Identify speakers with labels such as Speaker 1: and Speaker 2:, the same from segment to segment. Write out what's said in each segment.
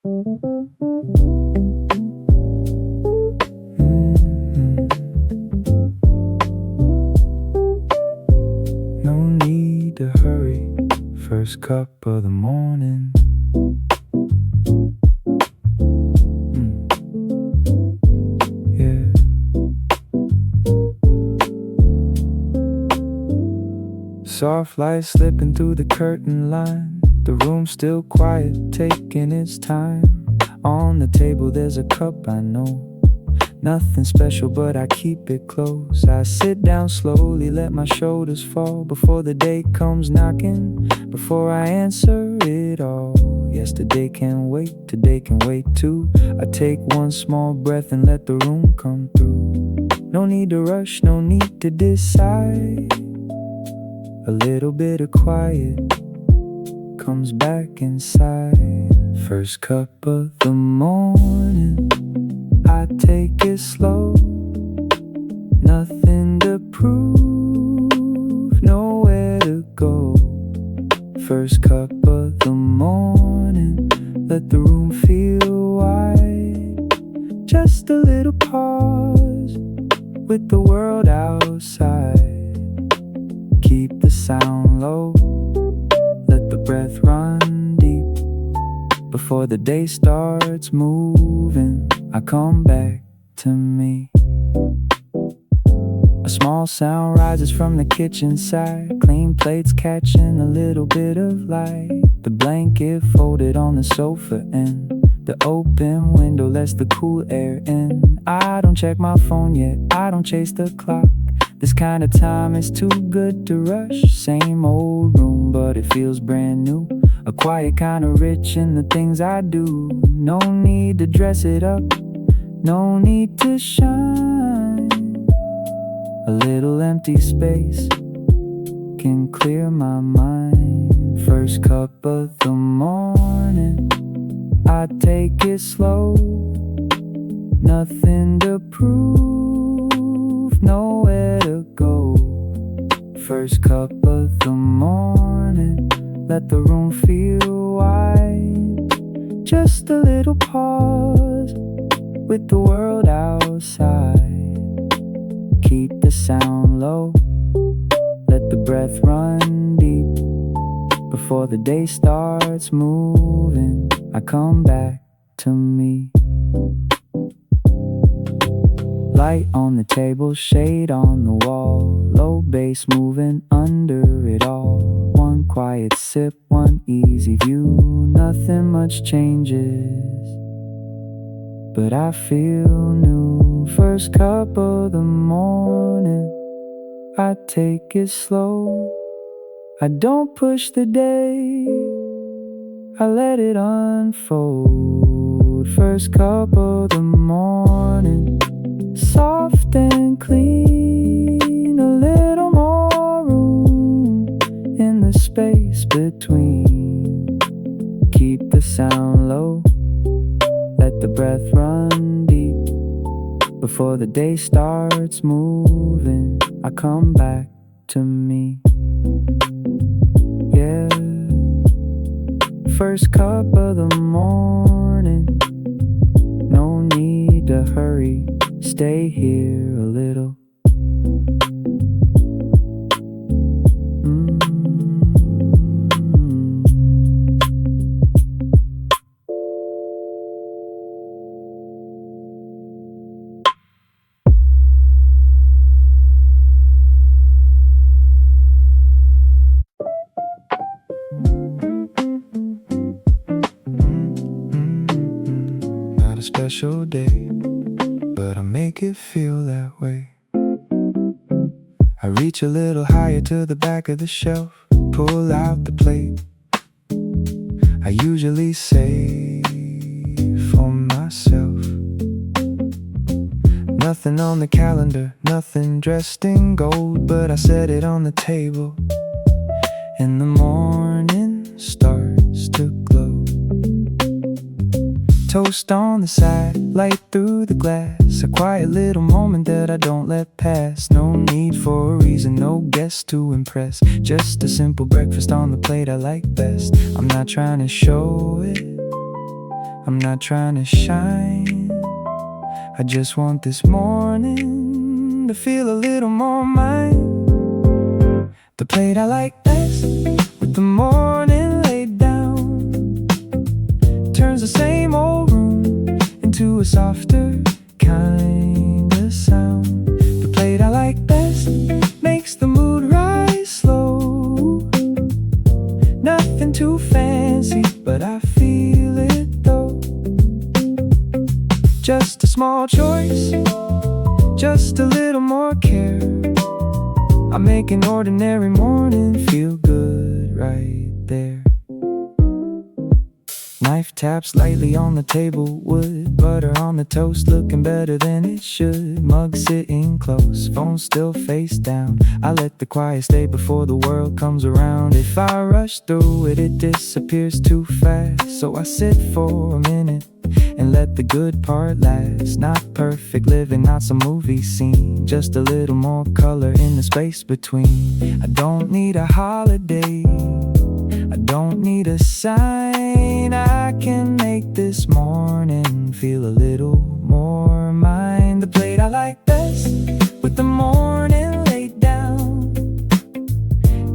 Speaker 1: No need to hurry, first cup of the morning. Yeah. Soft light slipping through the curtain line. The room's still quiet, taking its time. On the table there's a cup I know. Nothing special, but I keep it close. I sit down slowly, let my shoulders fall before the day comes knocking. Before I answer it all, yesterday can wait, today can wait too. I take one small breath and let the room come through. No need to rush, no need to decide. A little bit of quiet comes back inside. First cup of the morning, I take it slow. Nothing to prove, nowhere to go. First cup of the morning, let the room feel wide. Just a little pause with the world outside. Keep the sound low, let the breath run deep. Before the day starts moving, I come back to me. A small sound rises from the kitchen side. Clean plates catching a little bit of light. The blanket folded on the sofa and the open window lets the cool air in. I don't check my phone yet, I don't chase the clock. This kind of time is too good to rush. Same old room, but it feels brand new. A quiet kind of rich in the things I do. No need to dress it up, no need to shine. A little empty space can clear my mind. First cup of the morning, I take it slow. Nothing to prove, nowhere to go. First cup of the morning, let the room feel wide. Just a little pause with the world outside. Keep the sound low, let the breath run deep. Before the day starts moving, I come back to me. Light on the table, shade on the wall. Low bass moving under it all. One quiet sip, one easy view. Nothing much changes, but I feel new. First cup of the morning, I take it slow. I don't push the day, I let it unfold. First cup of the morning, soft and clean. A little more room in the space between. Keep the sound low, let the breath run deep. Before the day starts moving, I come back to me. Yeah. First cup of the morning, no need to hurry, stay here a little. Not a special day, but I make it feel that way. I reach a little higher to the back of the shelf, pull out the plate I usually save for myself. Nothing on the calendar, nothing dressed in gold, but I set it on the table, and the morning starts to glow. Toast on the side, light through the glass. A quiet little moment that I don't let pass. No need for a reason, no guest to impress. Just a simple breakfast on the plate I like best. I'm not trying to show it, I'm not trying to shine, I just want this morning to feel a little more mine. The plate I like best, with the morning laid down, turns the same old room into a softer kind of sound. The plate I like best makes the mood rise slow. Nothing too fancy, but I feel it though. Just a small choice, just a little more care. I make an ordinary morning feel good right there. Knife taps lightly on the table, wood, butter on the toast, looking better than it should. Mug sitting close, phone still face down. I let the quiet stay before the world comes around. If I rush through it, it disappears too fast. So I sit for a minute and let the good part last. Not perfect living, not some movie scene, just a little more color in the space between. I don't need a holiday, I don't need a sign. I can make this morning feel a little more mine. The plate I like best, with the morning laid down,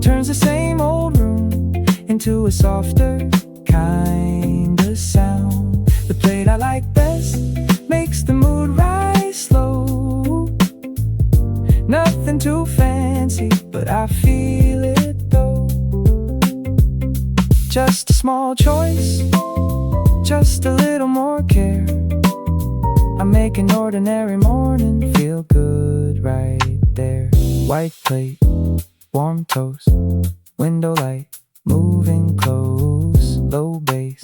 Speaker 1: turns the same old room into a softer kind of sound. The plate I like best makes the mood rise slow. Nothing too fancy, but I feel it though. Just a small choice, just a little more care. I make an ordinary morning feel good right there. White plate, warm toast, window light, moving close, low bass,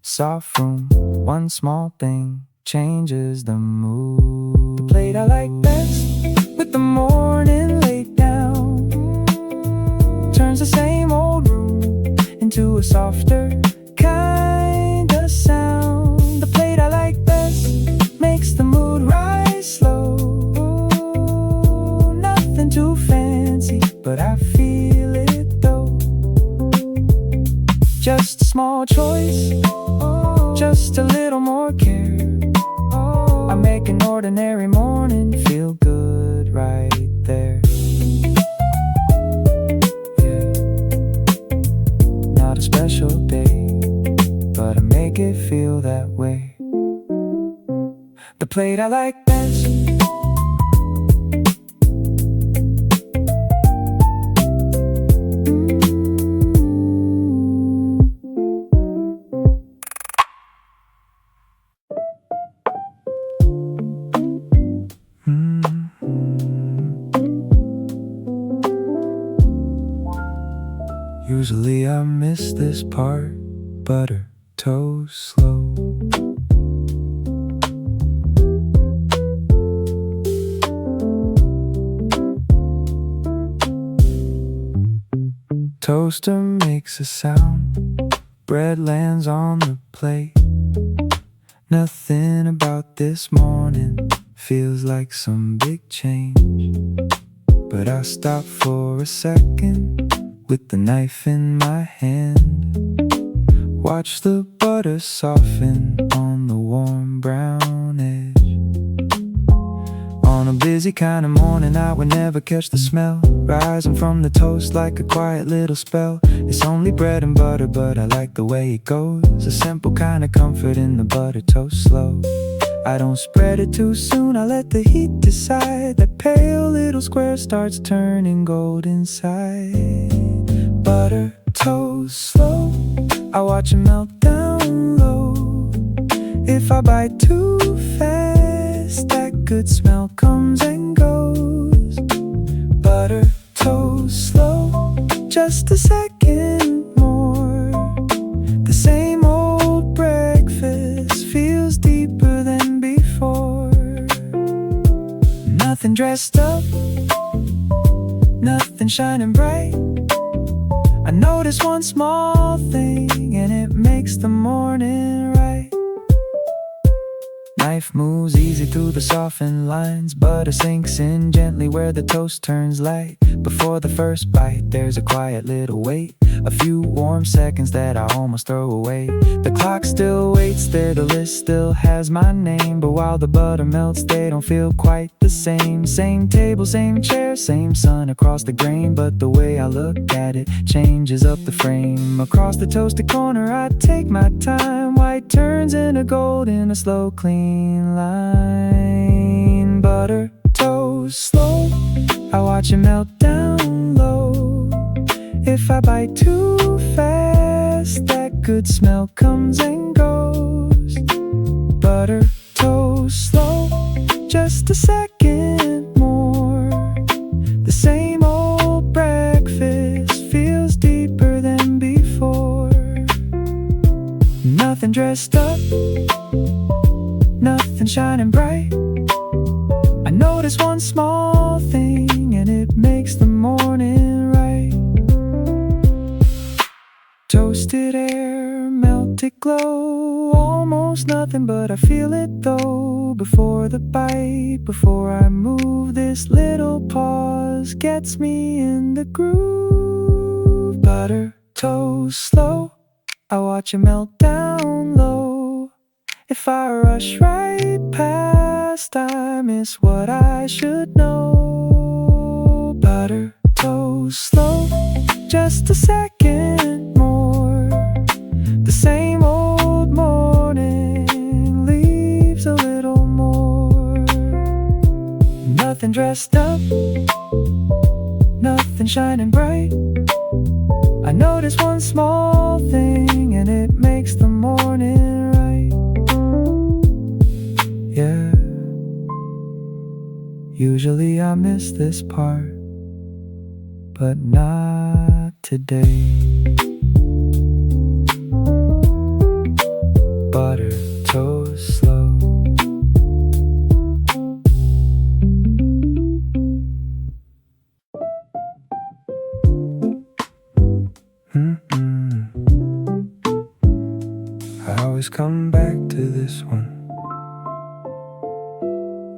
Speaker 1: soft room. One small thing changes the mood. The plate I like best, with the morning laid down, turns the same old room into a softer kind of sound. The plate I like best makes the mood rise slow. Nothing too fancy, but I feel it though. Just a small choice, just a little more care. I make an ordinary morning feel good right there. Yeah. Not a special day, but I make it feel that way. The plate I like best, usually I miss this part, butter, toast, slow. Toaster makes a sound, bread lands on the plate. Nothing about this morning feels like some big change. But I stop for a second with the knife in my hand, watch the butter soften on the warm brown edge. On a busy kind of morning I would never catch the smell rising from the toast like a quiet little spell. It's only bread and butter, but I like the way it goes. A simple kind of comfort in the butter toast slow. I don't spread it too soon, I let the heat decide. That pale little square starts turning gold inside. Butter toast slow, I watch it melt down low. If I bite too fast, that good smell comes and goes. Butter toast slow, just a second more. The same old breakfast feels deeper than before. Nothing dressed up, nothing shining bright. I notice one small thing and it makes the morning right. Knife moves easy through the softened lines. Butter sinks in gently where the toast turns light. Before the first bite, there's a quiet little wait. A few warm seconds that I almost throw away. The clock still waits there, the list still has my name. But while the butter melts, they don't feel quite the same. Same table, same chair, same sun across the grain. But the way I look at it changes up the frame. Across the toasted corner, I take my time. White turns into gold in a slow, clean line. Butter, toast, slow, I watch it melt down low. If I bite too fast, that good smell comes and goes. Butter, toast, slow, just a second more. The same old breakfast feels deeper than before. Nothing dressed up, nothing shining bright. I notice one small thing and it makes the morning right. Toasted air, melted glow, almost nothing but I feel it though. Before the bite, before I move, this little pause gets me in the groove. Butter, toast, slow, I watch it melt down low. If I rush right past, I miss what I should know. Butter, toast, slow, just a second more. The same old morning leaves a little more. Nothing dressed up, nothing shining bright. I notice one small thing and it makes the morning right. Yeah, usually I miss this part, but not today. Butter, toast, slow. I always come back to this one,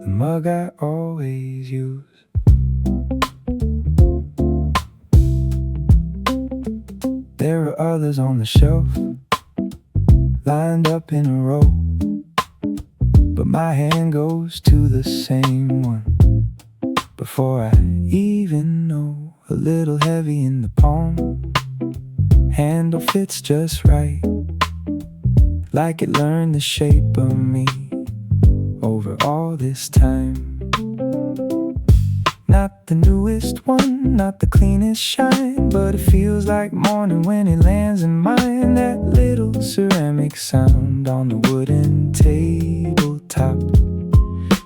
Speaker 1: the mug I always use. There are others on the shelf, lined up in a row, but my hand goes to the same one. Before I even know, a little heavy in the palm, handle fits just right, like it learned the shape of me over all this time. Not the newest one, not the cleanest shine, but it feels like morning when it lands in mine. That little ceramic sound on the wooden tabletop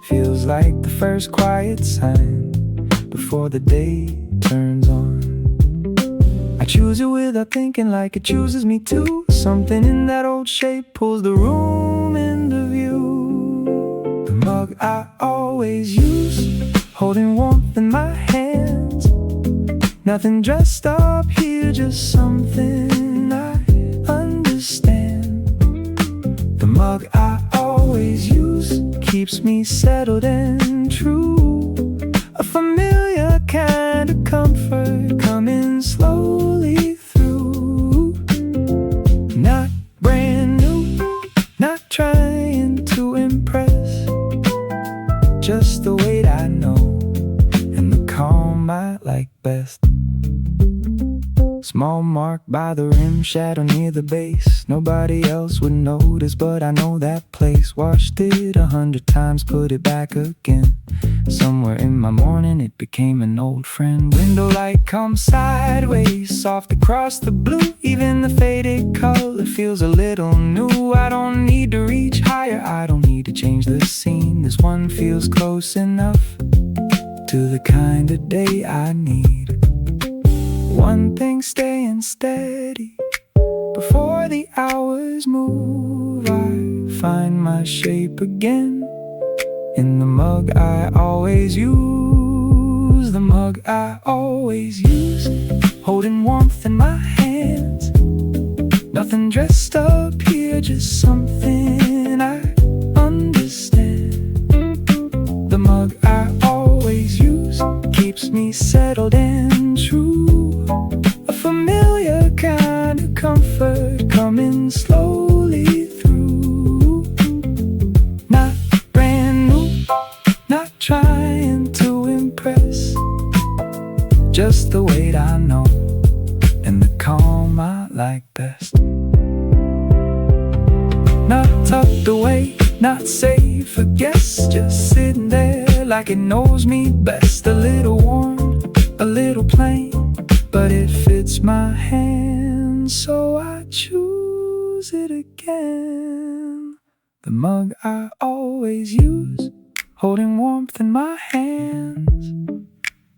Speaker 1: feels like the first quiet sign before the day turns on. I choose it without thinking, like it chooses me too. Something in that old shape pulls the room into view. The mug I always use, holding warmth in my hands. Nothing dressed up here, just something I understand. The mug I always use keeps me settled and true. A familiar kind of comfort coming slowly through. Not brand new, not trying to impress, just the weight I know and the calm I like best. Small mark by the rim, shadow near the base. Nobody else would notice, but I know that place. Washed it 100 times, put it back again. Somewhere in my morning it became an old friend. Window light comes sideways, soft across the blue. Even the faded color feels a little new. I don't need to reach higher, I don't need to change the scene. This one feels close enough to the kind of day I need. One thing staying steady before the hours move. I find my shape again in the mug I always use. The mug I always use, holding warmth in my hands. Nothing dressed up here, just something I understand. tucked away, not safe for guests, just sitting there like it knows me best. A little worn, a little plain, but it fits my hand, so I choose it again. The mug I always use, holding warmth in my hands,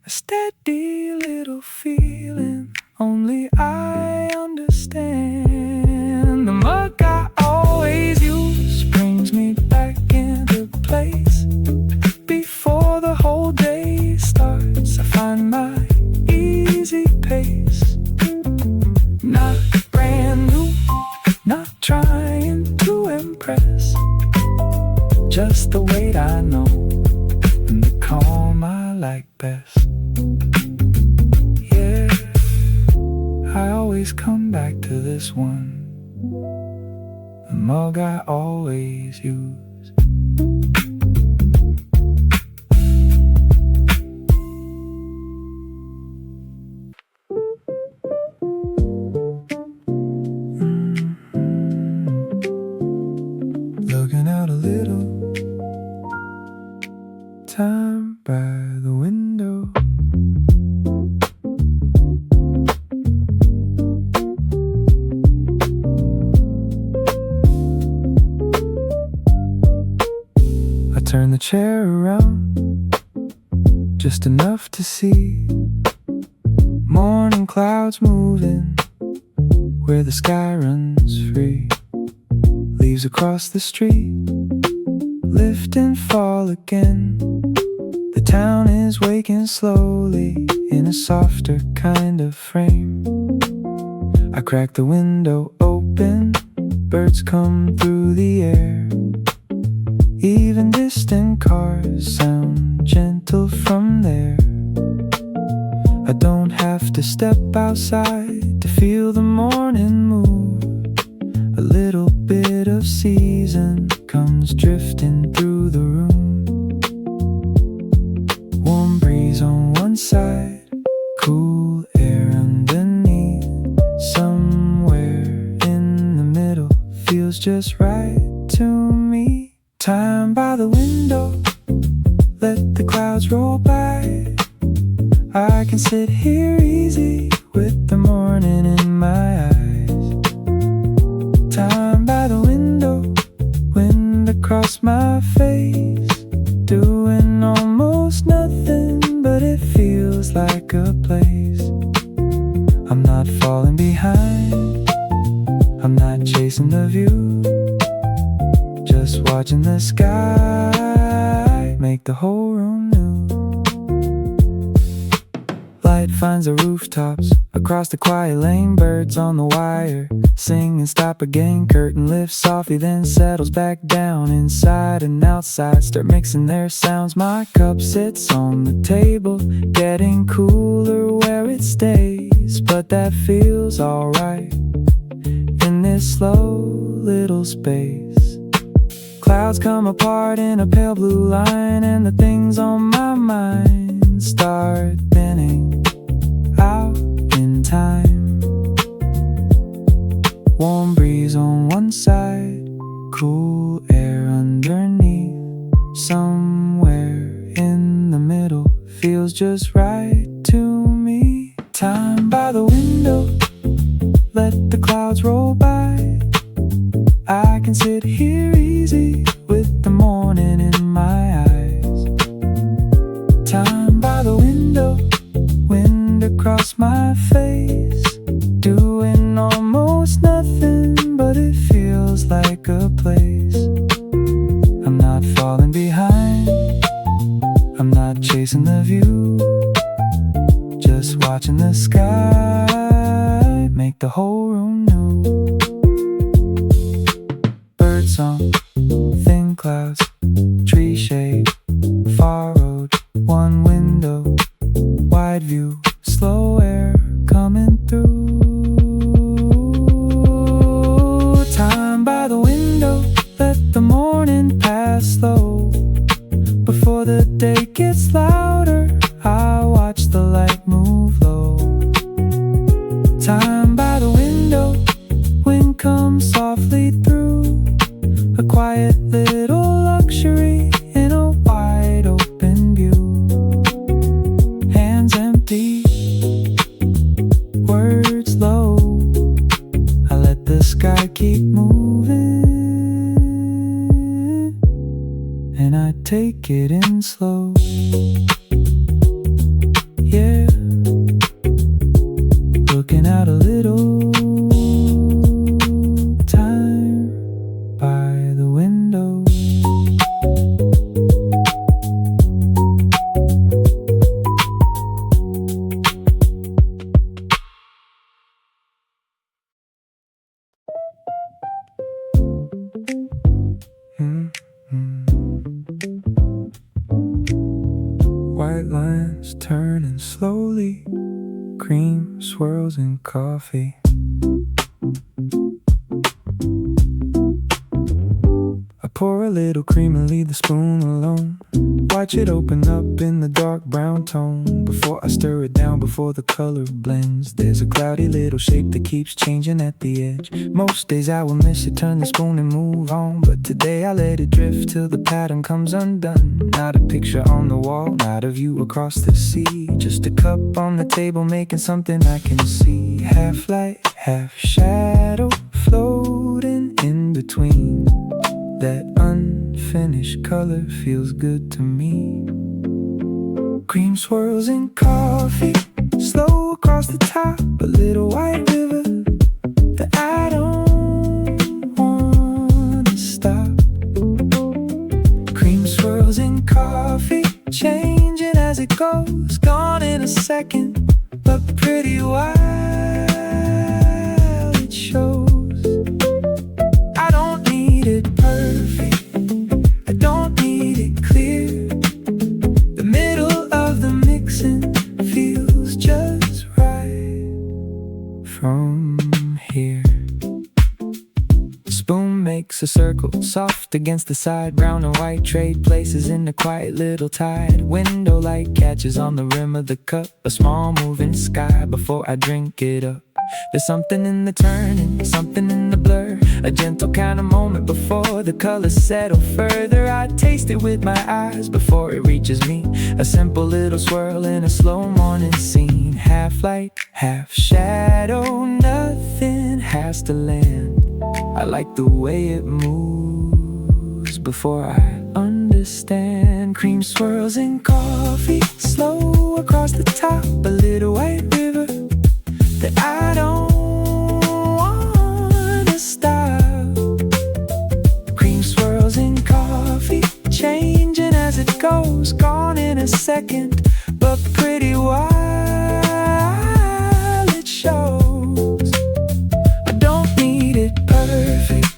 Speaker 1: a steady little feeling only I understand. The mug I always use brings me back into place. Before the whole day starts, I find my easy pace. Not brand new, not trying to impress, just the weight I know and the calm I like best. Yeah, I always come back to this one, the mug I always use. Looking out a little time by the window, I turn the chair around just enough to see morning clouds moving where the sky runs free. Leaves across the street lift and fall again. The town is waking slowly in a softer kind of frame. I crack the window open, birds come through the air. Even distant cars sound gentle from there. I don't have to step outside to feel the morning move. A little bit of season comes drifting through the room. Warm breeze on one side, cool air underneath. Somewhere in the middle feels just right to me. Time by the window, let the clouds roll by. I can sit here easy with the morning in my eyes. Time by the window, wind across my face. Doing almost nothing, but it feels like a place. I'm not falling behind, I'm not chasing the view, just watching the sky make the whole room new. Light finds the rooftops across the quiet lane. Birds on the wire sing and stop again. Curtain lifts softly, then settles back down. Inside and outside start mixing their sounds. My cup sits on the table, getting cooler where it stays. But that feels alright in this slow little space. Clouds come apart in a pale blue line, and the things on my mind start thinning out in time. Warm breeze on one side, cool air underneath. Somewhere in the middle feels just right to me. Time by the window, let the clouds roll by. I can sit here easy with the morning in my eyes. Time by the window, wind across my face. Doing almost nothing, but it feels like a place. I'm not falling behind, I'm not chasing the view, just watching the sky make the whole room new. Birdsong, thin clouds, tree shade, far road, one window, wide view, slow air coming through. Time by the window, let the morning pass slow. Before the day gets louder, I watch the light move low. Time by the window, wind comes softly through. A quiet little luxury in a wide open view. Hands empty, words low. I let the sky keep moving, and I take it in slow. Yeah, looking out a little time by the window. White lines turning slowly, cream swirls in coffee. I pour a little cream and leave the spoon alone. Watch it open up in the dark brown tone. Before I stir it down, before the color blends, there's a cloudy little shape that keeps changing at the edge. Most days I will miss it, turn the spoon and move on, but today I let it drift till the pattern comes undone. Not a picture on the wall, not a view across the sea, just a cup on the table making something I can see. Half light, half shadow, floating in between. That unfinished color feels good to me. Cream swirls in coffee, slow across the top, a little white river that I don't wanna stop. Cream swirls in coffee, changing as it goes, gone in a second, but pretty wild it shows. I don't need it perfect, I don't need it clear. The middle of the mixing feels just right from here. Spoon makes a circle, soft against the side. Brown and white trade places in the quiet little tide. Window light catches on the rim of the cup, a small moving sky before I drink it up. There's something in the turning, something in the blur, a gentle kind of moment before the colors settle further. I taste it with my eyes before it reaches me, a simple little swirl in a slow morning scene. Half light, half shadow, nothing has to land. I like the way it moves before I understand. Cream swirls in coffee, slow across the top, a little white river that I don't wanna stop. Cream swirls in coffee, changing as it goes, gone in a second, but pretty wild it shows. I don't need it perfect,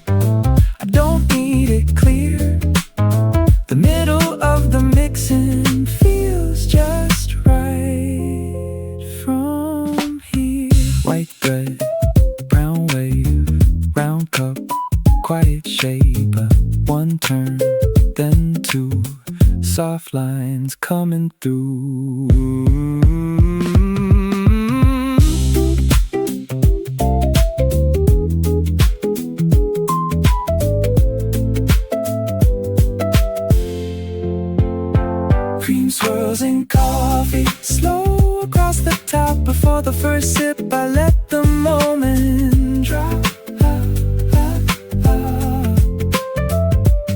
Speaker 1: I don't need it clear. The middle of the mixing feels just right from here. White thread, brown wave, round cup, quiet shape. One turn, then two, soft lines coming through. Cream swirls in coffee, slow across the top. Before the first sip, I let the moment drop.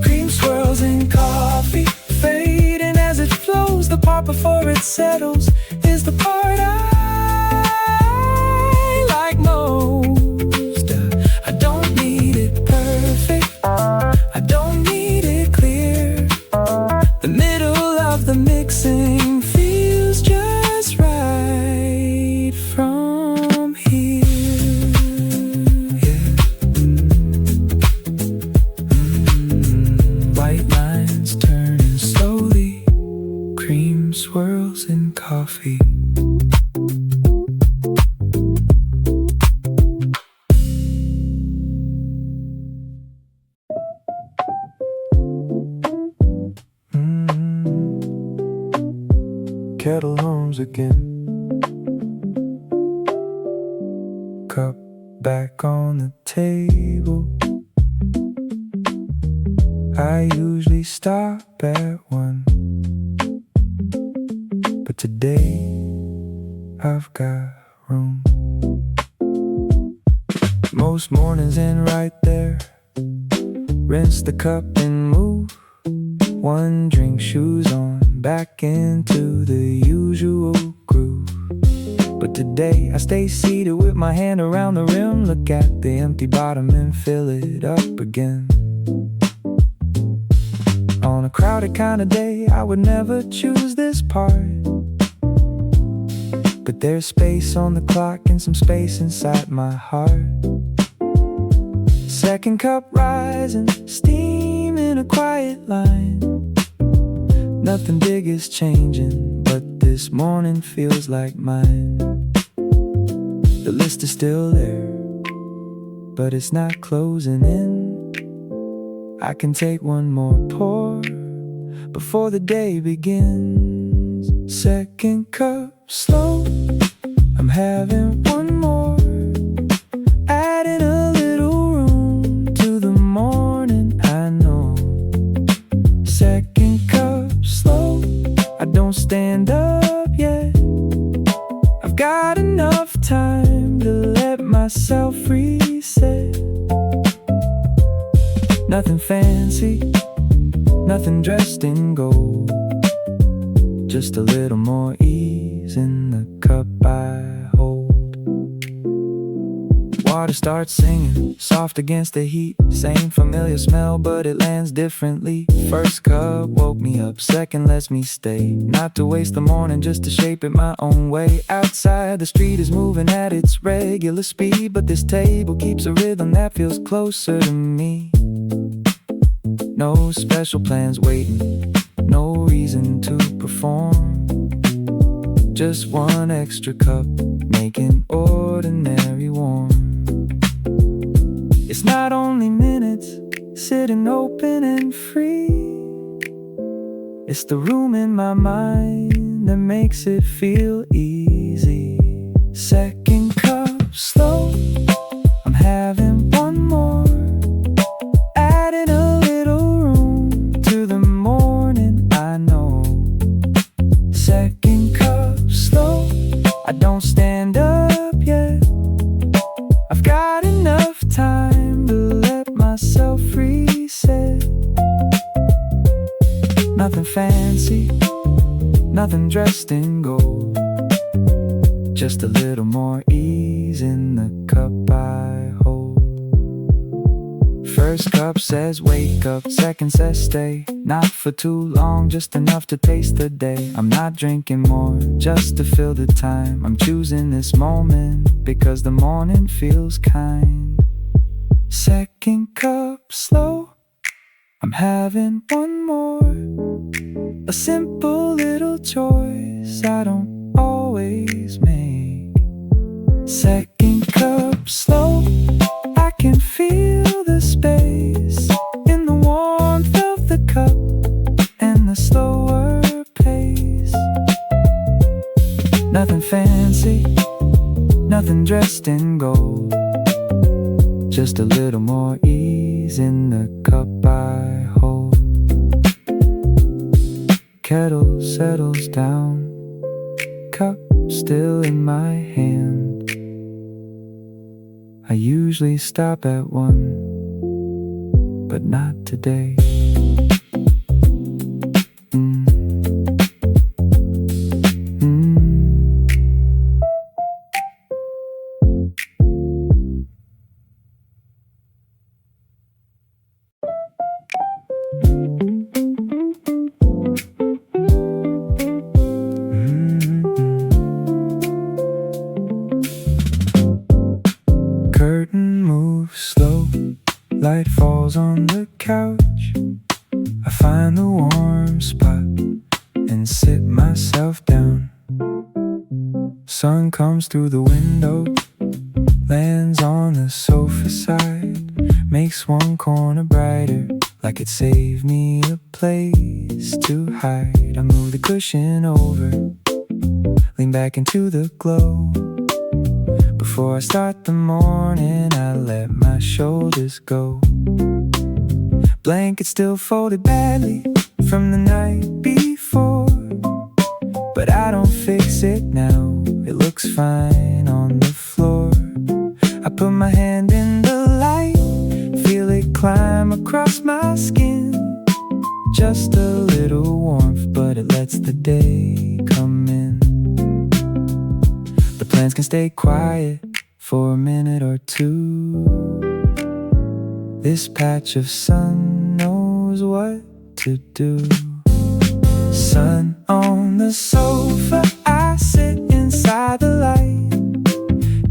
Speaker 1: Cream swirls in coffee, fading as it flows. The part before it settles is the part I like most. I don't need it perfect, I don't need it clear. The middle of the mixing feels just right from here. Yeah. White lines turning slowly, cream swirls in coffee. Kettle hums again, cup back on the table. I usually stop at 1, but today I've got room. Most mornings in right there, rinse the cup and move. 1 drink, shoes on, back into the usual groove. But today I stay seated with my hand around the rim. Look at the empty bottom and fill it up again. On a crowded kind of day, I would never choose this part, but there's space on the clock and some space inside my heart. Second cup rising, steam in a quiet line. Nothing big is changing, but this morning feels like mine. The list is still there, but it's not closing in. I can take 1 more pour before the day begins. Second cup, slow, I'm having 1 more. Adding a little room to the morning, I know. Second cup, slow, I don't stand up yet. I've got enough time to let myself reset. Nothing fancy, nothing dressed in gold, just a little more ease in the cup I hold. Water starts singing, soft against the heat. Same familiar smell, but it lands differently. First cup woke me up, second lets me stay. Not to waste the morning, just to shape it my own way. Outside, the street is moving at its regular speed, but this table keeps a rhythm that feels closer to me. No special plans waiting, no reason to perform. Just 1 extra cup, making ordinary warm. It's not only minutes, sitting open and free. It's the room in my mind that makes it feel easy. Second cup, slow, I'm having 1 more. Adding a little room to the morning, I know. Second cup, slow, I don't stand up yet. I've got enough time to let myself reset. Nothing fancy, nothing dressed in gold, just a little more ease in the cup I hold. First cup says wake up, second says stay. Not for too long, just enough to taste the day. I'm not drinking more, just to fill the time. I'm choosing this moment, because the morning feels kind. Second cup, slow, I'm having 1 more. A simple little choice I don't always make. Second cup, slow, I can feel the space in the warmth of the cup and the slower pace. Nothing fancy, nothing dressed in gold, just a little more ease in the cup I hold. Kettle settles down, cup still in my hand. I usually stop at 1, but not today. Curtain moves slow, light falls on the couch. I find the warm spot and sit myself down. Sun comes through the window, lands on the sofa side, makes 1 corner brighter, like it saved me a place to hide. I move the cushion over, lean back into the glow. Before I start the morning, I let my shoulders go. Blanket still folded badly from the night before, but I don't fix it now, it looks fine on the floor. I put my hand in the light, feel it climb across my skin. Just a little warmth, but it lets the day come in. The plants can stay quiet for a minute or two. This patch of sun knows what to do. Sun on the sofa, I sit inside the light,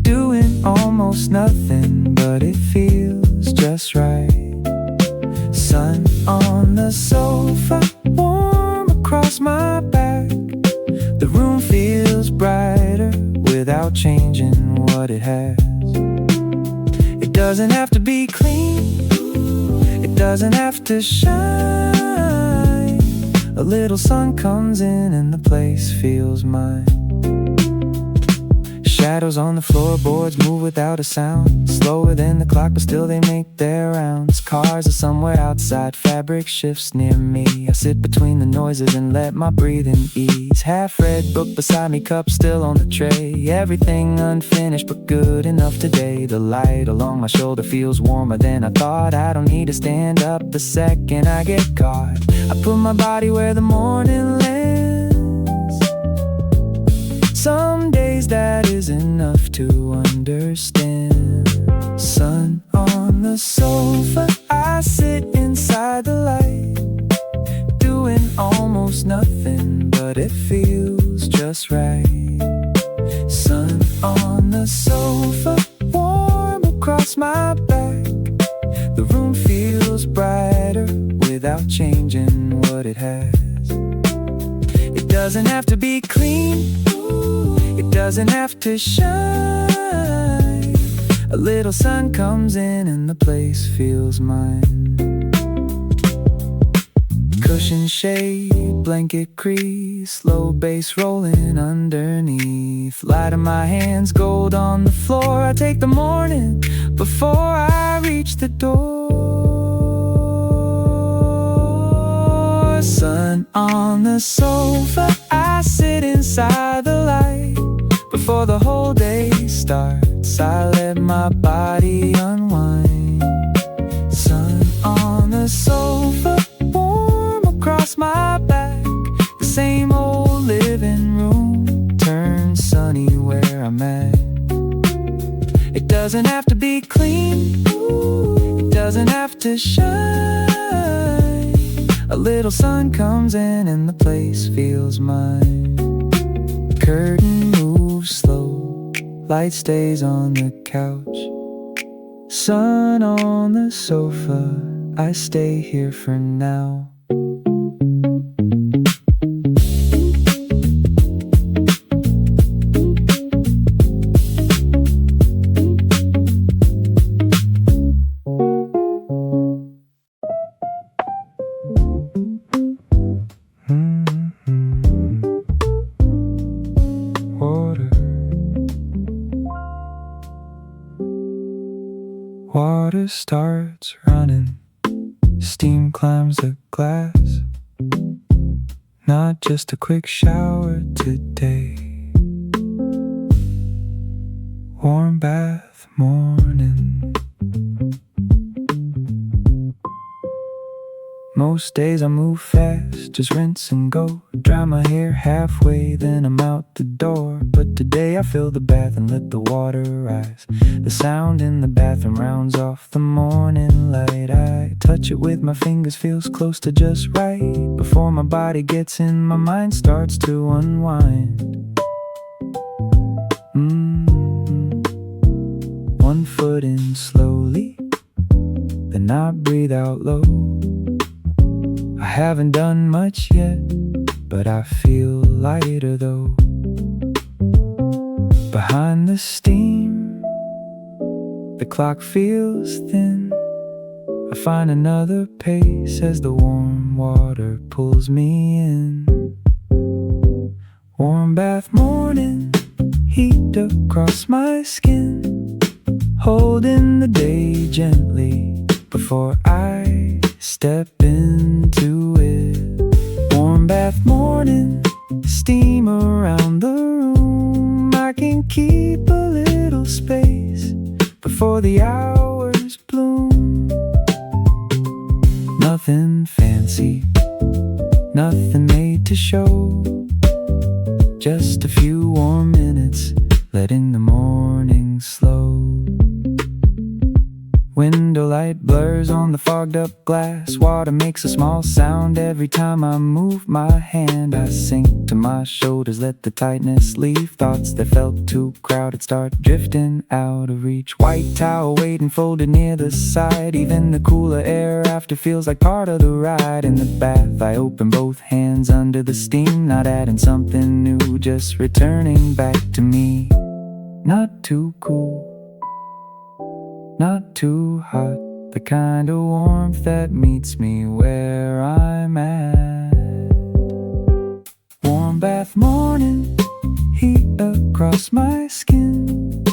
Speaker 1: doing almost nothing, but it feels just right. Sun on the sofa, warm across my back. The room feels brighter without changing what it has. It doesn't have to be clean, it doesn't have to shine. A little sun comes in and the place feels mine. Shadows on the floorboards move without a sound, slower than the clock but still they make their rounds. Cars are somewhere outside, fabric shifts near me. I sit between the noises and let my breathing ease. Half-read book beside me, cup still on the tray. Everything unfinished but good enough today. The light along my shoulder feels warmer than I thought. I don't need to stand up the second I get caught. I put my body where the morning lands. Some days that is enough to understand. Sun on the sofa, I sit inside the light, doing almost nothing, but it feels just right. Sun on the sofa, warm across my back. The room feels brighter without changing what it has. It doesn't have to be clean, it doesn't have to shine. A little sun comes in and the place feels mine. Cushion shade, blanket crease, slow bass rolling underneath. Light in my hands, gold on the floor. I take the morning before I reach the door. Sun on the sofa, I sit inside the light. Before the whole day starts, I let my body unwind. Sun on the sofa, warm across my back. The same old living room turns sunny where I'm at. It doesn't have to be clean, it doesn't have to shine. A little sun comes in and the place feels mine. Curtain moves slow, light stays on the couch. Sun on the sofa, I stay here for now. Water starts running, steam climbs the glass. Not just a quick shower today. Warm bath morning. Most days I move fast, just rinse and go. Dry my hair halfway, then I'm out the door. But today I fill the bath and let the water rise. The sound in the bathroom rounds off the morning light. I touch it with my fingers, feels close to just right. Before my body gets in, my mind starts to unwind. One foot in slowly, then I breathe out low. I haven't done much yet, but I feel lighter though. Behind the steam, the clock feels thin. I find another pace as the warm water pulls me in. Warm bath morning, heat across my skin. Holding the day gently before I step into it. Warm bath morning, steam around the room. I can keep a little space before the hours bloom. Nothing fancy, nothing made to show. Just a few warm minutes, letting the morning slow. Window light blurs on the fogged up glass. Water makes a small sound every time I move my hand. I sink to my shoulders, let the tightness leave. Thoughts that felt too crowded start drifting out of reach. White towel waiting folded near the side. Even the cooler air after feels like part of the ride. In the bath I open both hands under the steam. Not adding something new, just returning back to me. Not too cool, not too hot, the kind of warmth that meets me where I'm at. Warm bath morning, heat across my skin,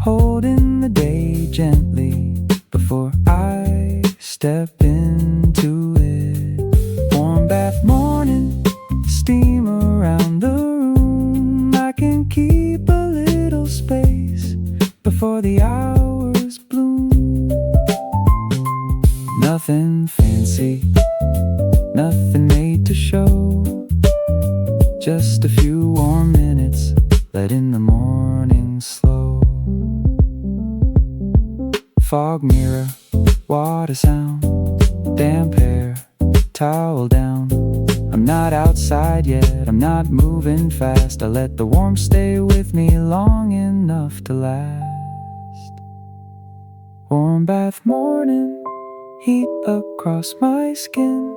Speaker 1: holding the day gently before I step into it. Warm bath morning, steam around the room. I can keep a little space before the hours bloom. Nothing fancy, nothing made to show. Just a few warm minutes, letting the morning slow. Fog mirror, water sound, damp hair, towel down. I'm not outside yet, I'm not moving fast. I let the warmth stay with me long enough to last. Warm bath morning, heat across my skin.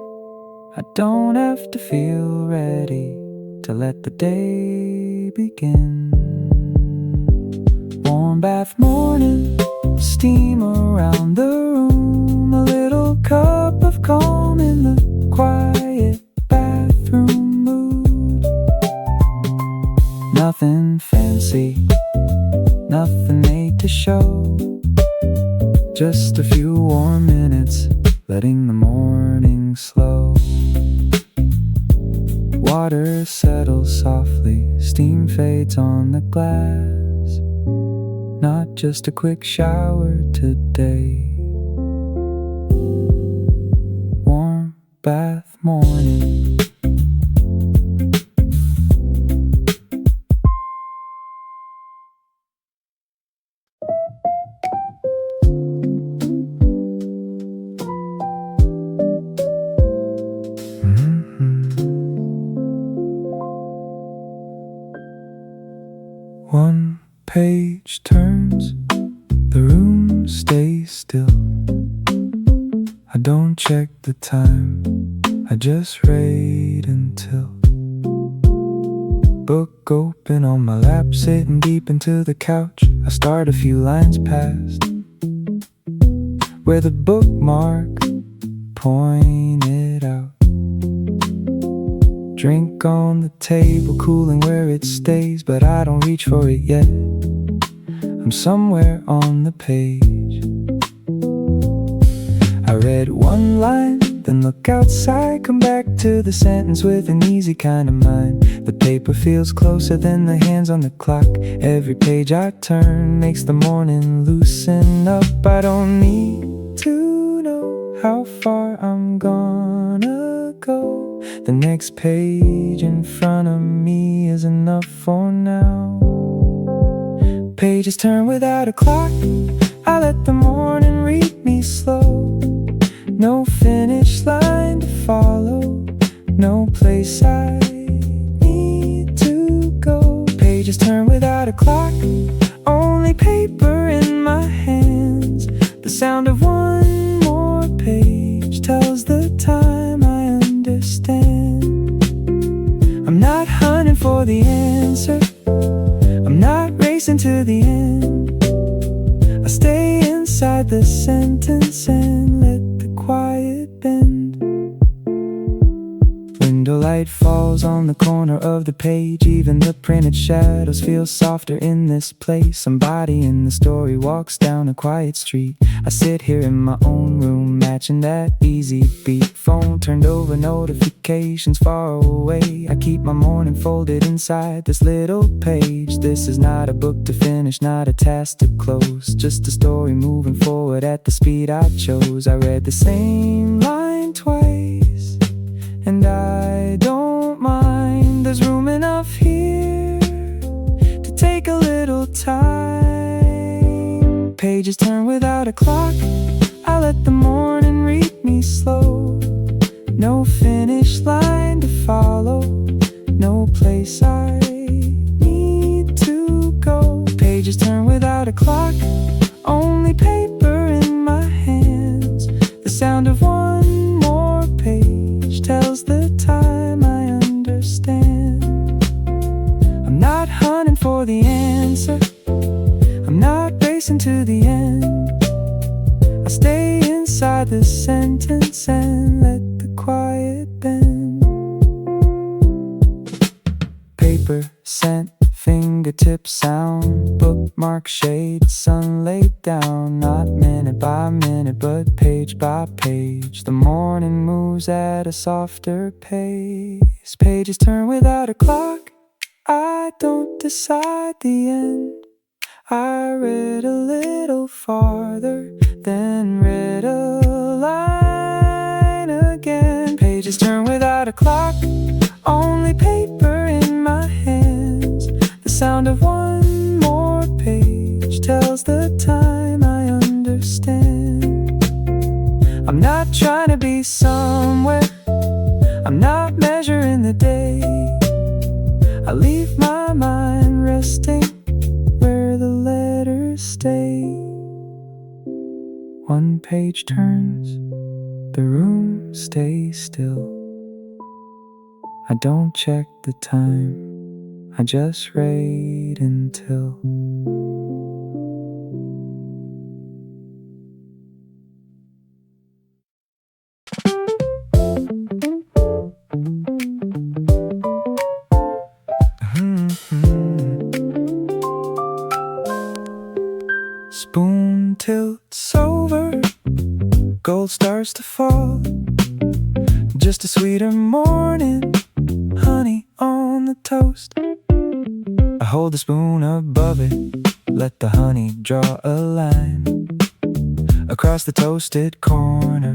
Speaker 1: I don't have to feel ready to let the day begin. Warm bath morning, steam around the room. A little cup of calm in the quiet bathroom mood. Nothing fancy, nothing made to show. Just a few warm minutes, letting the morning slow. Water settles softly, steam fades on the glass. Not just a quick shower today. Warm bath morning. One page turns, the room stays still. I don't check the time, I just read until. Book open on my lap, sitting deep into the couch. I start a few lines past where the bookmark pointed out. Drink on the table, cooling where it stays, but I don't reach for it yet. I'm somewhere on the page. I read one line, then look outside, come back to the sentence with an easy kind of mind. The paper feels closer than the hands on the clock. Every page I turn makes the morning loosen up. I don't need to know how far I'm gonna go. The next page in front of me is enough for now. Pages turn without a clock, I let the morning read me slow. No finish line to follow, no place I need to go. Pages turn without a clock, only paper in my hands. The sound of one more page tells the time. I understand. I'm not hunting for the answer, I'm not racing to the end. I stay inside the sentence and let the quiet bend. Candlelight falls on the corner of the page. Even the printed shadows feel softer in this place. Somebody in the story walks down a quiet street. I sit here in my own room, matching that easy beat. Phone turned over, notifications far away. I keep my morning folded inside this little page. This is not a book to finish, not a task to close, just a story moving forward at the speed I chose. I read the same line twice, and I don't mind. There's room enough here to take a little time. Pages turn without a clock. I let the morning read me slow. No finish line to follow, no place I need to go. Pages turn without a clock, only paper in my hands. The sound of one more page tells the time. I understand. I'm not hunting for the answer, I'm not racing to the end. I stay inside the sentence and let the quiet bend. Paper, scent, fingertip sound, bookmark shade, sun laid down. Not minute by minute, but page by page. The morning moves at a softer pace. Pages turn without a clock. I don't decide the end. I read a little farther, then read a line again. Pages turn without a clock, only paper in my hands. The sound of one more page tells the time. I understand. I'm not trying to be somewhere, I'm not measuring the day. I leave my mind resting where the letters stay. One page turns, the room stays still. I don't check the time, I just read until spoon tilts over, gold starts to fall. Just a sweeter morning, honey on the toast. I hold the spoon above it, let the honey draw a line across the toasted corner,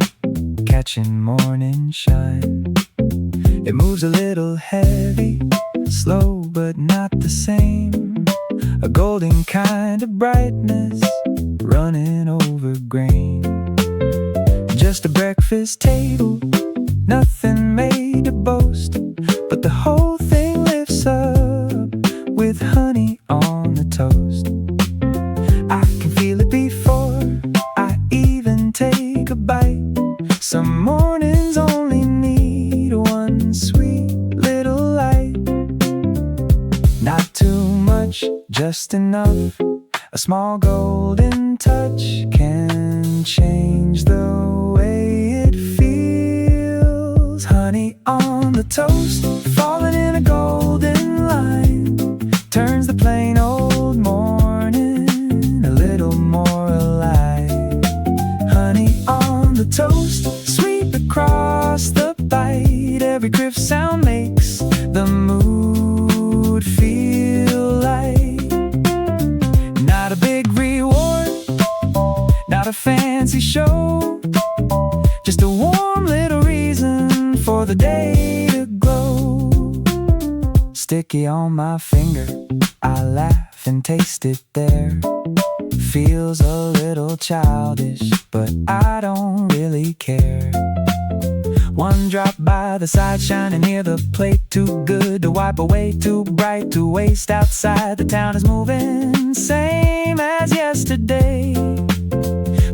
Speaker 1: catching morning shine. It moves a little heavy, slow but not the same. A golden kind of brightness running over grain. Just a breakfast table, nothing made to boast, but the whole thing lifts up with honey on the toast. I can feel it before I even take a bite. Some mornings only need one sweet little light. Not too much, just enough. A small golden touch can change the way it feels. Honey on the toast, falling in a golden line, turns the plain old morning a little more alive. Honey on the toast, sweep across the bite. Every crisp sound makes the mood feel light. Not a big reward, not a fancy show, just a warm little reason for the day to glow. Sticky on my finger, I laugh and taste it there. Feels a little childish, but I don't really care. One drop by the side, shining near the plate. Too good to wipe away, too bright to waste outside. The town is moving, same as yesterday,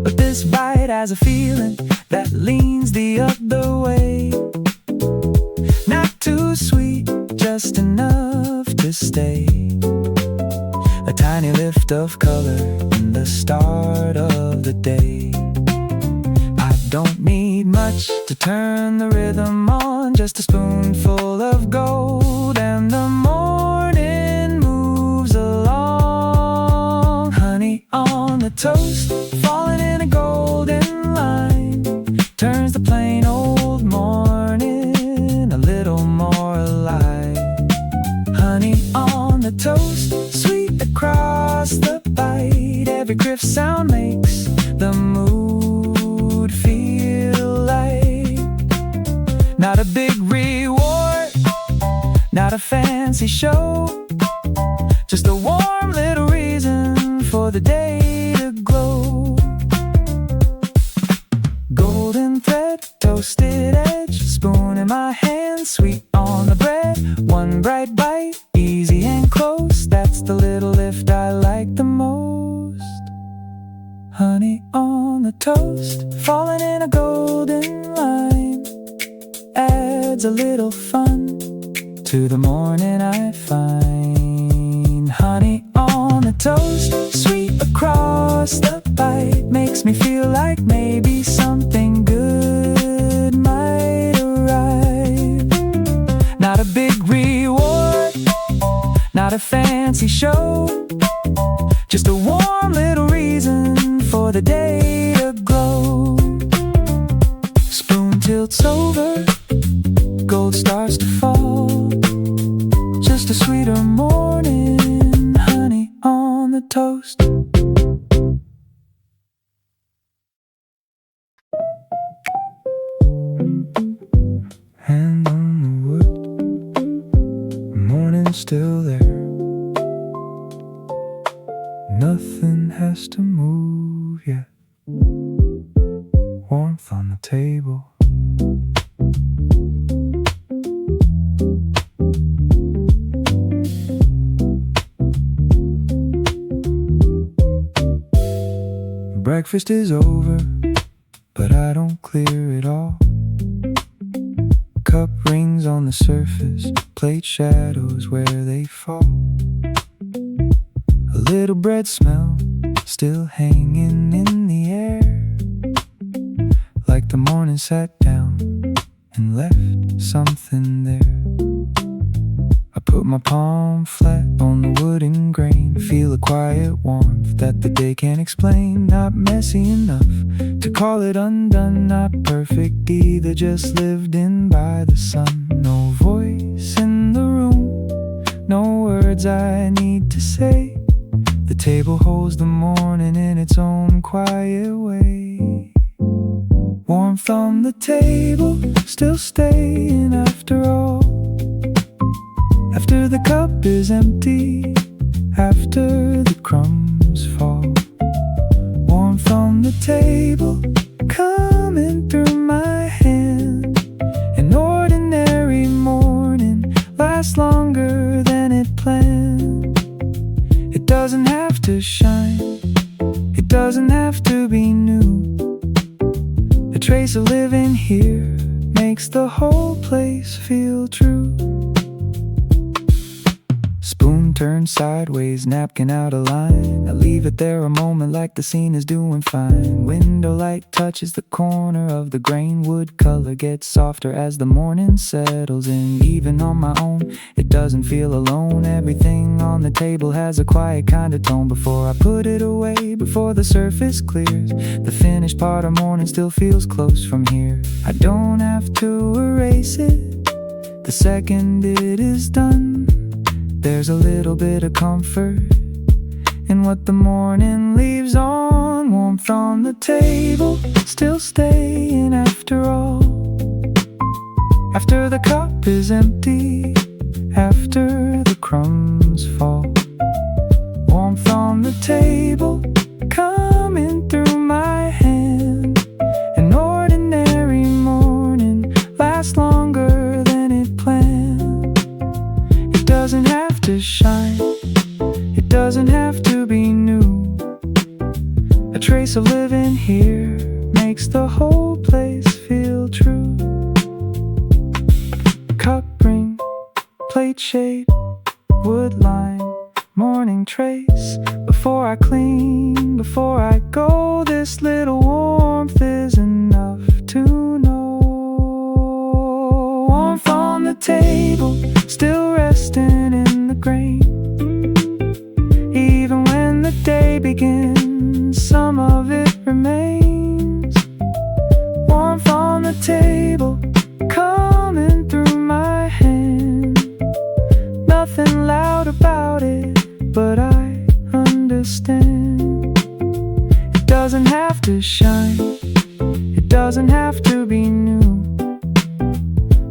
Speaker 1: but this bite has a feeling that leans the other way. Not too sweet, just enough to stay. A tiny lift of color in the start of the day. I don't need much to turn the rhythm on, just a spoonful of gold, and the morning moves along. Honey on the toast, falling in a golden line, turns the plain old morning a little more alive. Honey on the toast, sweet across the bite, every criff sound makes the mood feel light. Not a big reward, not a fancy show, just a warm little reason for the day to glow. Golden thread, toasted edge, spoon in my hand, sweet on the bread. One bright bite, easy and close, that's the little lift I like the most. Honey on the toast, falling in a golden line, adds a little fun to the morning I find. Honey on the toast, sweet across the bite, makes me feel like maybe something good might arrive. Not a big reward, not a fancy show, just a warm little reason for the day to glow. Spoon tilts over, gold starts to fall, just a sweeter morning, honey on the toast. Hand on the wood, morning's still there, nothing has to move yet. Warmth on the table, breakfast is over, but I don't clear it all. Cup rings on the surface, plate shadows where they fall. A little bread smell still hanging in the air, like the morning sat down and left something there. I put my palm flat on the wooden grain, feel a quiet warmth that the day can't explain. Not messy enough to call it undone, not perfect either, just lived in by the sun. No voice in the room, no words I need to say. The table holds the morning in its own quiet way. Warmth on the table, still staying after all. After the cup is empty, after the crumbs fall. Warmth on the table, coming through my hand. An ordinary morning lasts longer than it planned. It doesn't have to shine, it doesn't have to be new. A trace of living here makes the whole place feel true. Spoon turned sideways, napkin out of line. I leave it there a moment like the scene is doing fine. Window light touches the corner of the grain, wood color gets softer as the morning settles in. Even on my own, it doesn't feel alone. Everything on the table has a quiet kind of tone. Before I put it away, before the surface clears, the finished part of morning still feels close from here. I don't have to erase it the second it is done. There's a little bit of comfort in what the morning leaves on. Warmth on the table, still staying after all. After the cup is empty, after the crumbs fall. Warmth on the table, coming through my hand. An ordinary morning lasts longer than it planned. It doesn't have to shine, it doesn't have to be new. A trace of living here makes the whole place feel true. Cup ring, plate shade, wood line, morning trace. Before I clean, before I go, this little warmth is enough to know. table, still resting in the grain. Even when the day begins, some of it remains. Warmth on the table, coming through my hand. Nothing loud about it, but I understand. It doesn't have to shine, it doesn't have to be new.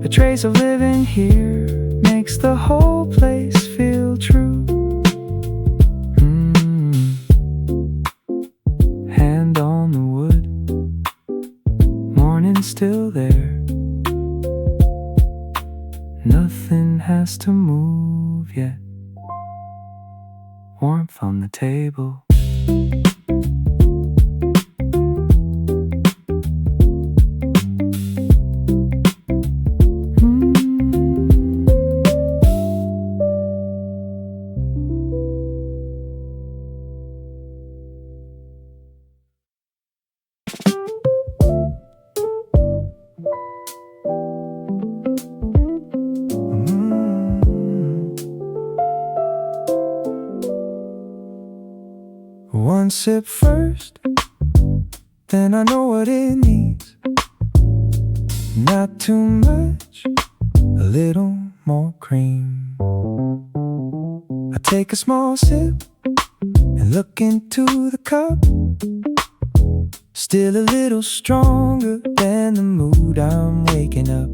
Speaker 1: A trace of living here makes the whole place feel true. Hand on the wood, morning still there. Nothing has to move yet. Warmth on the table. One sip first, then I know what it needs. Not too much, a little more cream. I take a small sip and look into the cup. Still a little stronger than the mood I'm waking up.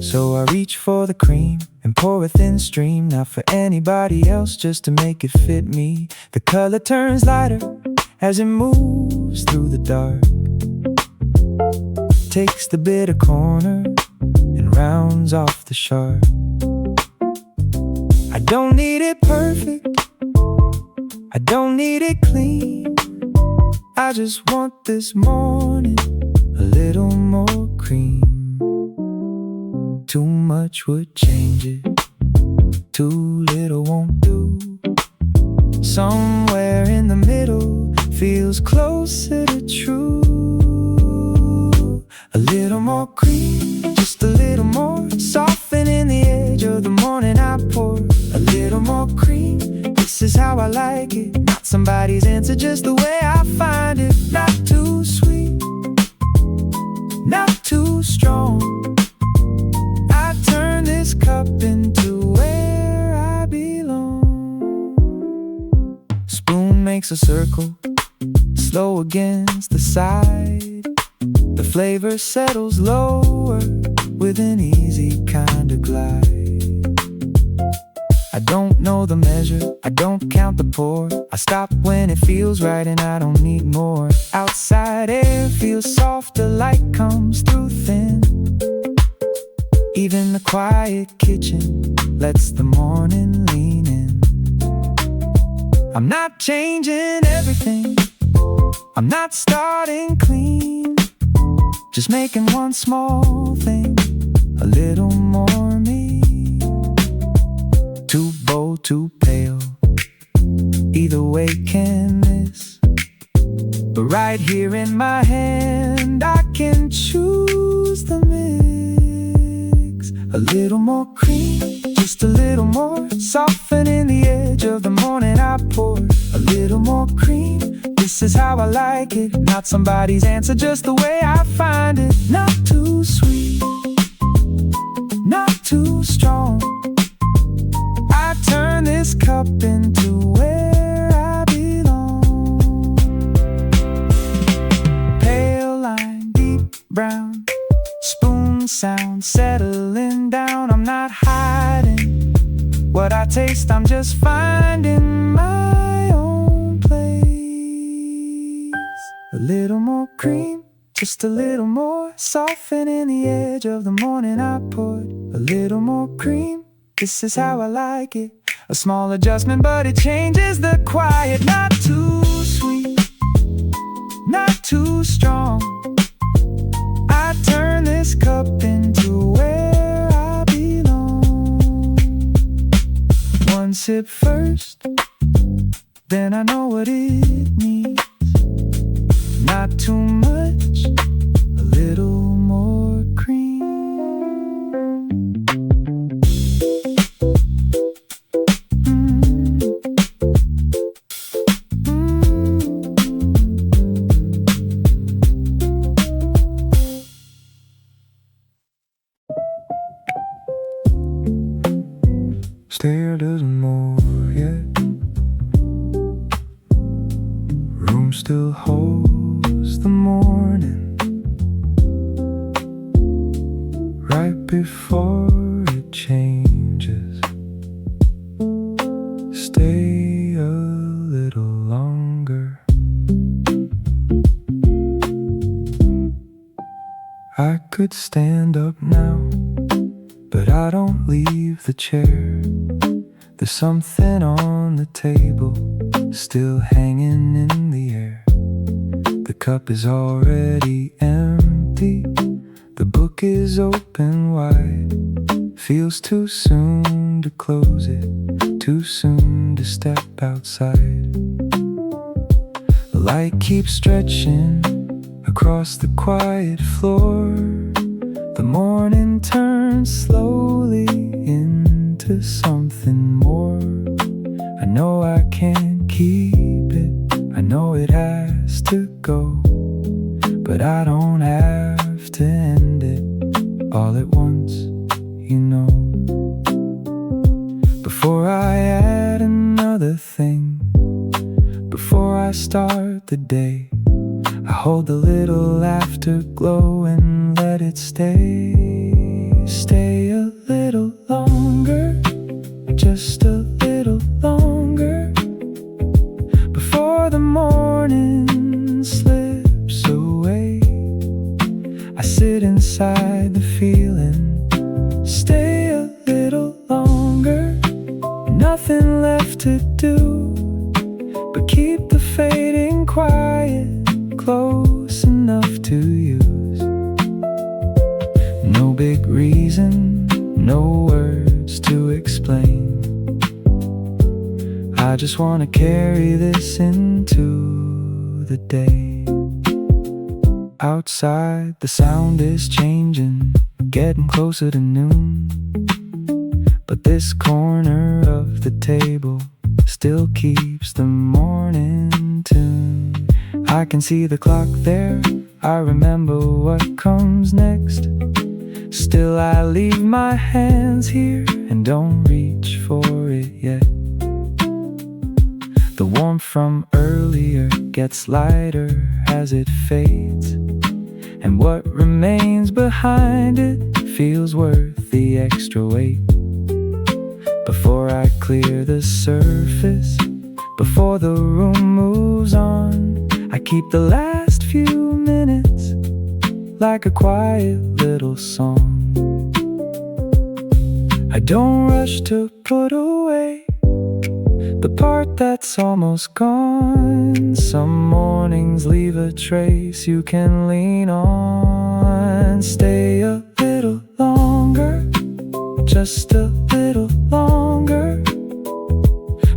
Speaker 1: So I reach for the cream and pour a thin stream, not for anybody else, just to make it fit me. The color turns lighter as it moves through the dark. Takes the bitter corner and rounds off the sharp. I don't need it perfect, I don't need it clean. I just want this morning a little more cream. Too much would change it, too little won't do. Somewhere in the middle feels closer to true. A little more cream, just a little more, softening the edge of the morning I pour. A little more cream, this is how I like it. Not somebody's answer, just the way I find it. Not too sweet, not too strong. This cup into where I belong. Spoon makes a circle, slow against the side. The flavor settles lower with an easy kind of glide. I don't know the measure, I don't count the pour. I stop when it feels right and I don't need more. Outside air feels softer, light comes through thin. Even the quiet kitchen lets the morning lean in. I'm not changing everything, I'm not starting clean. Just making one small thing a little more me. Too bold, too pale, either way can miss. But right here in my hand I can choose the mix. A little more cream, just a little more, softening the edge of the morning I pour. A little more cream, this is how I like it. Not somebody's answer, just the way I find it. Not too sweet, not too strong. I turn this cup into where I belong. Pale line, deep brown, spoon sound settling down. I'm not hiding what I taste, I'm just finding my own place. A little more cream, just a little more, softening the edge of the morning I poured. A little more cream, this is how I like it. A small adjustment, but it changes the quiet. Not too sweet, not too strong. I turn this cup into where I belong. One sip first, then I know what it means. Not too much, a little more cream. Stay a little more yet. Room still holds the morning right before it changes. Stay a little longer. I could stand up now, but I don't leave the chair. There's something on the table, still hanging in the air. The cup is already empty, the book is open wide. Feels too soon to close it, too soon to step outside. The light keeps stretching across the quiet floor. The morning turns slowly into something more. I know I can't keep it, I know it has to go, but I don't have to end it all at once, you know. Before I add another thing, before I start the day, I hold the little afterglow and let it stay. Stay a little longer, just a little longer, before the morning slips away. I sit inside the feeling. Stay a little longer, nothing left to do but keep the fading quiet close enough to use. No big reason, no words to explain. I just wanna carry this into the day. Outside, the sound is changing, getting closer to noon, but this corner of the table still keeps the morning tune. I can see the clock there, I remember what comes next. Still I leave my hands here and don't reach for it yet. The warmth from earlier gets lighter as it fades, and what remains behind it feels worth the extra weight. Before I clear the surface, before the room moves on, I keep the last few minutes like a quiet little song. I don't rush to put away the part that's almost gone. Some mornings leave a trace you can lean on. Stay a little longer, just a little longer,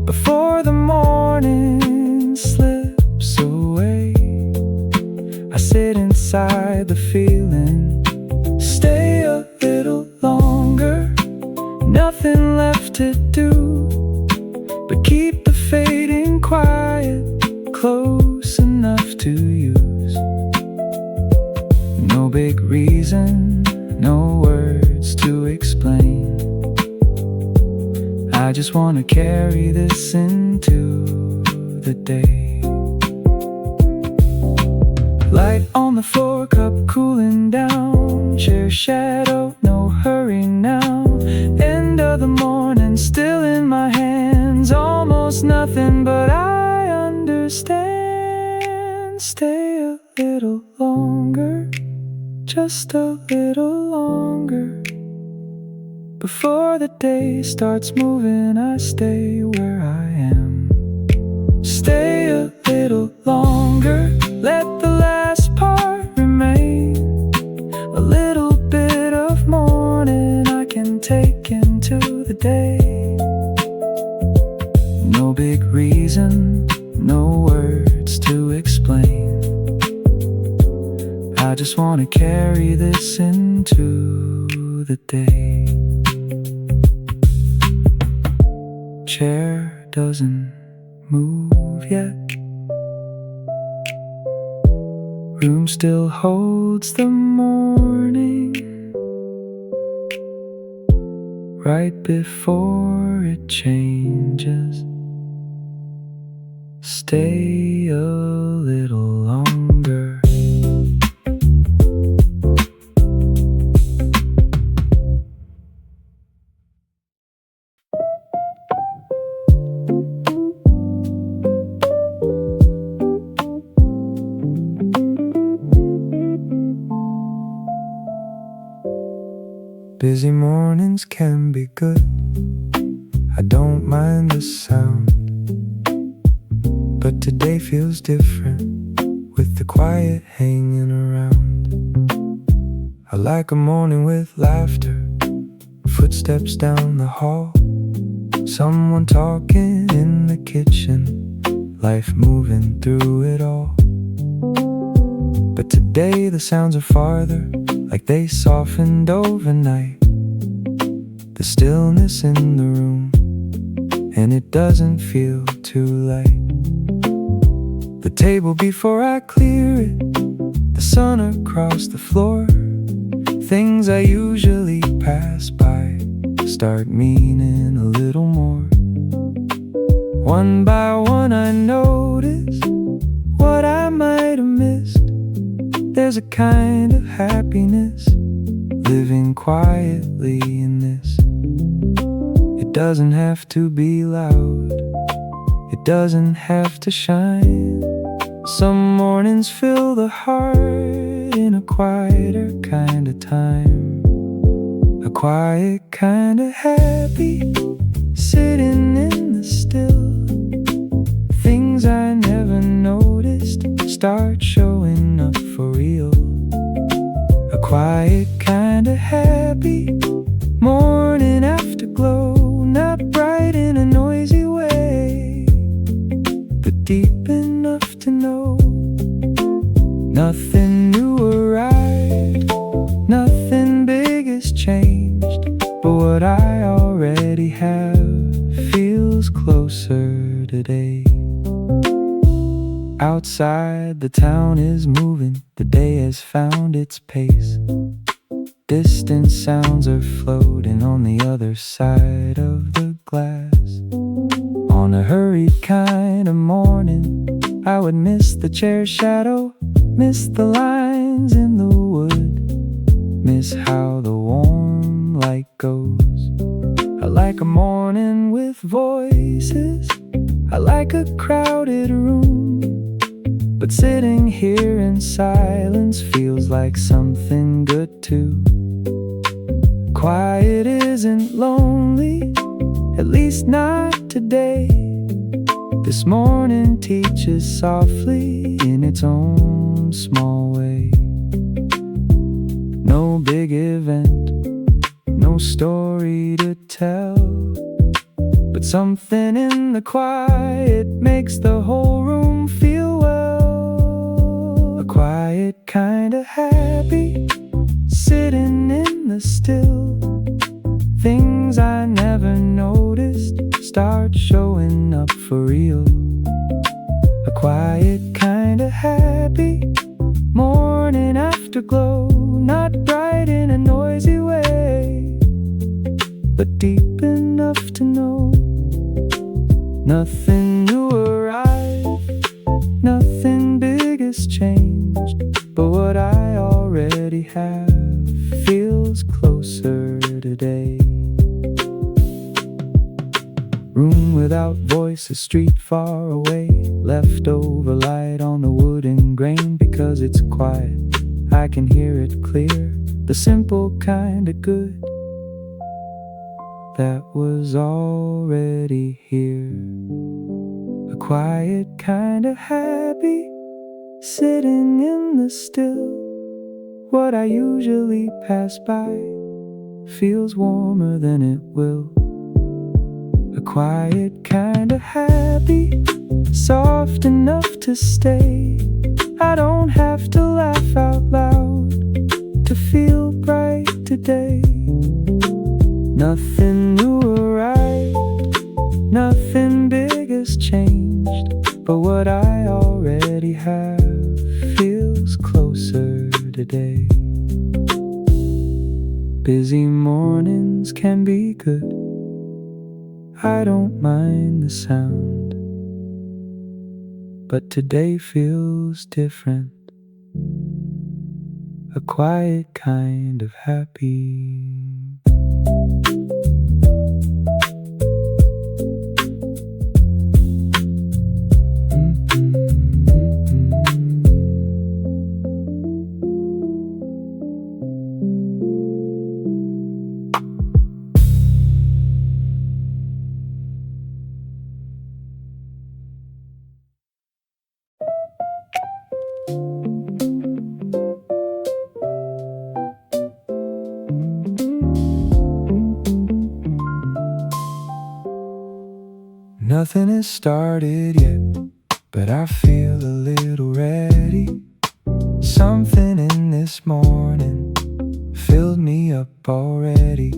Speaker 1: before the morning slips away. I sit inside the feeling. Stay a little longer, nothing left to do but keep the fading quiet close enough to use. No big reason, no words to explain. I just wanna carry this into the day. Light on the floor, cup cooling down, chair shadow, no hurry now. End of the morning, still in my hands, almost nothing but I understand. Stay a little longer, just a little longer, before the day starts moving. I stay where I am. Stay a little longer, let the last part remain. A little bit of morning I can take into the day. No big reason, no words to explain. I just wanna carry this into the day. Chair doesn't move yet. Room still holds the morning right before it changes. Stay a little longer. Busy mornings can be good. I don't mind the sound, but today feels different with the quiet hanging around. I like a morning with laughter, footsteps down the hall, someone talking in the kitchen, life moving through it all. But today the sounds are farther, like they softened overnight. The stillness in the room, and it doesn't feel too light. The table before I clear it, the sun across the floor. Things I usually pass by start meaning a little more. One by one I notice what I might have missed. There's a kind of happiness living quietly in this. It doesn't have to be loud, it doesn't have to shine. Some mornings fill the heart in a quieter kind of time, a quiet kind of happy, sitting in the still. Things I never noticed start showing up for real. A quiet kind of happy, morning afterglow. Not bright in a noisy way, but deep enough to know nothing new arrived, nothing big has changed, but what I already have feels closer today. Outside the town is moving, the day has found its pace. Distant sounds are floating on the other side of the glass. On a hurried kind of morning, I would miss the chair shadow, miss the lines in the wood, miss how the warm light goes. I like a morning with voices, I like a crowded room, but sitting here in silence feels like something good too. Quiet isn't lonely, at least not today. This morning teaches softly in its own small way. No big event, no story to tell, but something in the quiet makes the whole room feel well. A quiet kind of happy, sitting in the still. Things I never noticed start showing up for real. A quiet kind of happy, morning afterglow. Not bright in a noisy way, but deep enough to know nothing new arrived, nothing big has changed, but what I already have feels closer today. Room without voice, a street far away, leftover light on the wooden grain. Because it's quiet, I can hear it clear, the simple kind of good that was already here. A quiet kind of happy, sitting in the still. What I usually pass by feels warmer than it will. A quiet kind of happy, soft enough to stay. I don't have to laugh out loud to feel bright today. Nothing new arrived, nothing big has changed, but what I already have feels closer today. Busy mornings can be good. I don't mind the sound, but today feels different. A quiet kind of happy. Nothing has started yet, but I feel a little ready. Something in this morning filled me up already.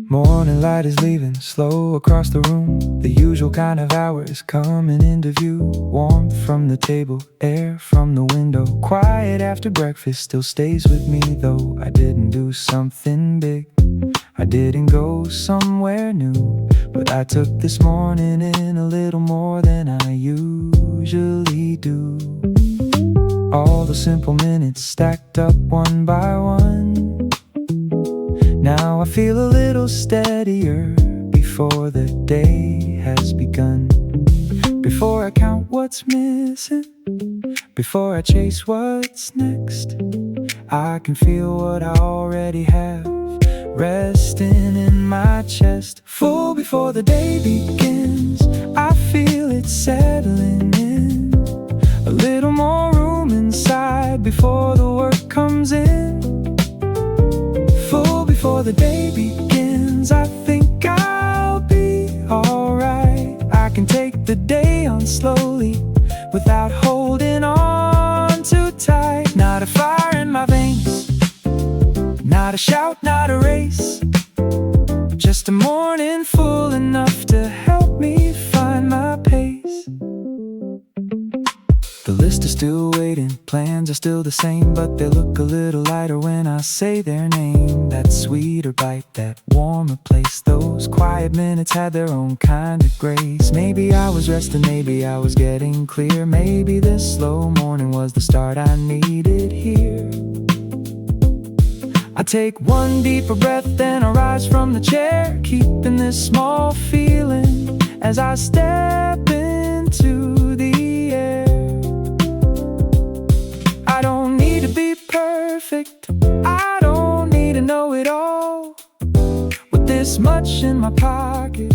Speaker 1: Morning light is leaving slow across the room. The usual kind of hours coming into view. Warmth from the table, air from the window. Quiet after breakfast still stays with me, though I didn't do something big. I didn't go somewhere new, but I took this morning in a little more than I usually do. All the simple minutes stacked up one by one. Now I feel a little steadier before the day has begun. Before I count what's missing, before I chase what's next, I can feel what I already have resting in my chest. Full before the day begins, I feel it settling in. A little more room inside before the work comes in. Full before the day begins, I think I'll be alright. I can take the day on slowly without holding on too tight. Not a fire in my veins, not a shout, not a race, just a morning full enough to help me find my pace. The list is still waiting, plans are still the same, but they look a little lighter when I say their name. That sweeter bite, that warmer place, those quiet minutes had their own kind of grace. Maybe I was resting, maybe I was getting clear. Maybe this slow morning was the start I needed here. I take one deeper breath, then I rise from the chair, keeping this small feeling as I step into the air. I don't need to be perfect, I don't need to know it all. With this much in my pocket,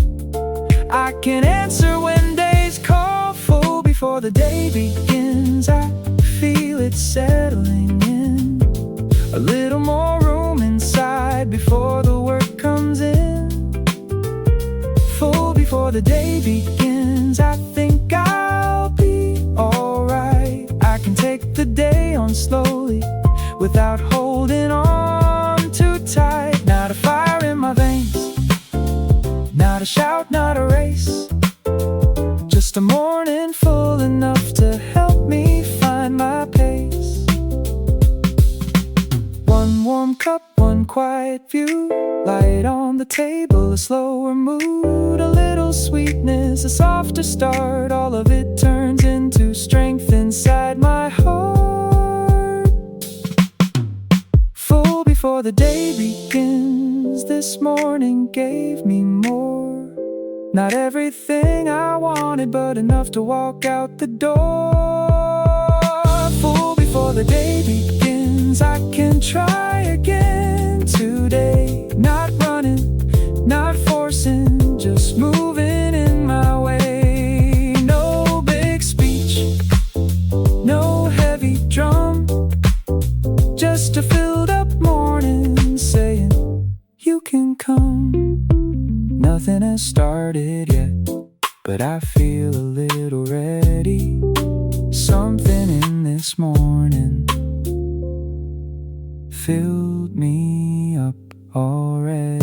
Speaker 1: I can answer when days call. Full before the day begins, I feel it settling in. A little more room inside before the work comes in. Full before the day begins, I think I'll be alright. I can take the day on slowly without holding on too tight. Not a fire in my veins, not a shout, not a race, just a morning full enough to help me find my pace. One warm cup, one quiet view, light on the table, a slower mood, a little sweetness, a softer start. All of it turns into strength inside my heart. Full before the day begins, this morning gave me more. Not everything I wanted, but enough to walk out the door. Full before the day begins, I can try again today. Not running, not forcing, just moving in my way. No big speech, no heavy drum, just a filled up morning saying, you can come. Nothing has started yet, but I feel a little ready. Something in this morning filled me up already.